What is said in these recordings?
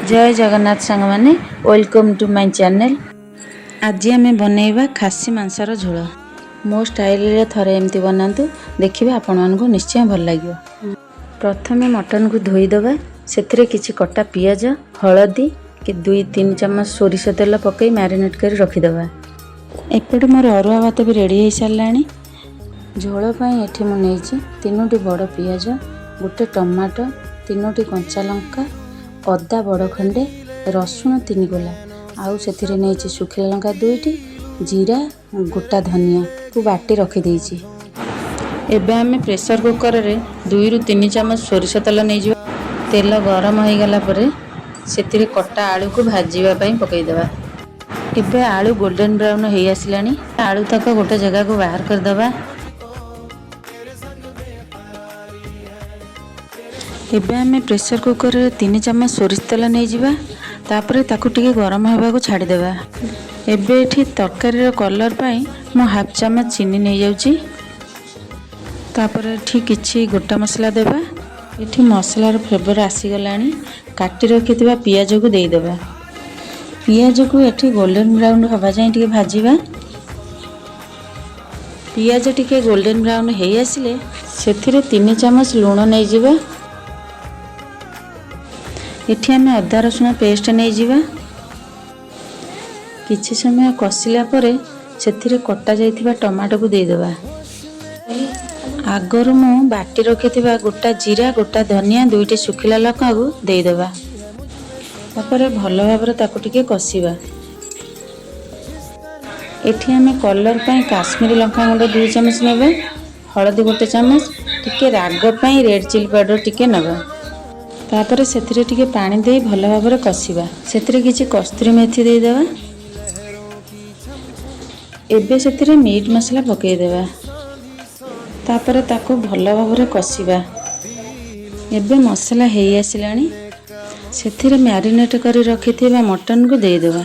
जय जगन्नाथ सांग माने वेलकम टू माय चैनल। आज आम बनैबा खासी मांसर झोल। मो स्टाइल रे थरे एमती बनातु देखिए आपण मानकु निश्चय भल लागियो। प्रथमे मटन को धोई दबा, सेथिरे किछि कटा पियाज, हळदी कि 2-3 चम्मच सोरिष तेल पकई मैरिनेट कर रखी दबा। एपटे मोर अरुआ भात भी रेडी हो सारानी। झोल पई एठी मु नेछि 3टी बड़ पियाज, गोटे टमाटो, 3टी कंचा लंका, अदा बड़ खंडे, रसुण 3 गोला, आउ सेथिरे नेछि सुखिला लंका 2टी, जीरा, गोटा धनिया को बाटी रखी देछि। एबे हमें प्रेशर कुकर रे 2-3 चम्मच सोरिष तेल नै जिवो। तेल गरम हो गला परे सेथिरे कटा आलू को भाजीबा पई पकई देबा। एबे आलू गोल्डन ब्राउन हो आसिलानी। आलू तक गोटे जगह को बाहर कर देबा। एबे हमें प्रेशर कुकर रे 3 चम्मच सोरिष तेल नै जिबा। तापरे ताकू टिके गरम होबा को छाडी देबा। एबे एठी तरकारी रो कलर पई मो हाफ चम्मच चीनी नै जाउची। तापरे एठी किछि गोटा मसला देबा। एठी मसला रो फ्लेवर आसी गलानी। काटी रखितबा पियाज को देई देबा। पियाज को एठी गोल्डन ब्राउन होबा जाय टिके भाजीबा। पियाज टिके गोल्डन ब्राउन हेई आसिले सेथिरे 3 चम्मच लूण नै जिबा। एठी हमें अदा रसुण पेस्ट नै जिबा। किछि समय कसिला परे सेथिरे कटा जाइथिबा टमाटो को देई देबा। आगर मु बाटी रखिथिबा गोटा जीरा, गोटा धनिया, 2टी सुखिला लंका को देई देबा। तापरे भलो भाबरे ताकू टिके कसिबा। एठी हमें कलर पई काश्मीरी लंका गुंड 2 चम्मच नेबा, हळदी गोटे चम्मच, टिके राग पई रेड चिली पाउडर टिके नेबा। तापरे सेथिरे टिके पानी दे भलो भाबरे कसिबा। सेथिरे किछि कस्तूरी मेथी देई देबा। एबे सेथिरे मीट मसला पकई देबा। तापरे ताको भलो भाबरे कसिबा। एबे मसला हेई आसिलानी। सेथिरे मैरिनेट करी रखिथिबा मटन को देई देबा।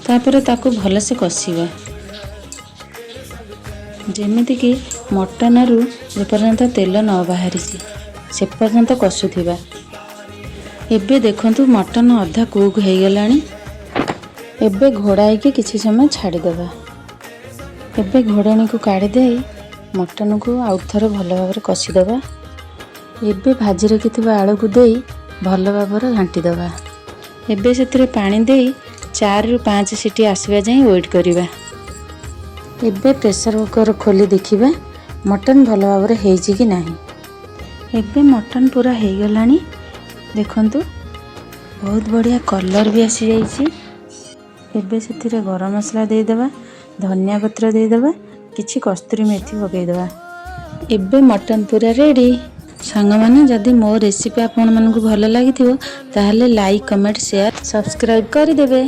तापरे ताको भलो से कसिबा। जेमिति कि मटन रु जे पर्यंत तेल न बाहरिछि से पर्यंत कसुथिबा। एबे देखंतु मटन अधा कुक हो गलानी। एबे घोड़ाई के किछि समय छाड़ी देबा। एबे घोड़ानी को काढ़ी दे मटन को आउट थरे भलो भाबरे कसी देबा। एबे भाजी रखिथिबा आलू को देई भलो भाबरे घांटी देबा। एबे सेथिरे पानी देई 4-5 सीटी आसीबा जाई वेट करिबा। एबे प्रेशर कुकर खोली देखिबा मटन भलो भाबरे हेइछि कि नाही। एबे मटन पूरा हो गलानी। देखंतु बहुत बढ़िया कलर भी आसी जाइछि। एबे सेथिरे गरम मसला दे देबा, धनिया पत्र दे देबा, किछि कस्तूरी मेथी पकई देबा। एबे मटन पूरा रेडी। सांग माने जदी मो रेसिपी आपन मानकु भलो लागिथिबो ताहले लाइक, कमेंट, शेयर, सब्सक्राइब करि देबे।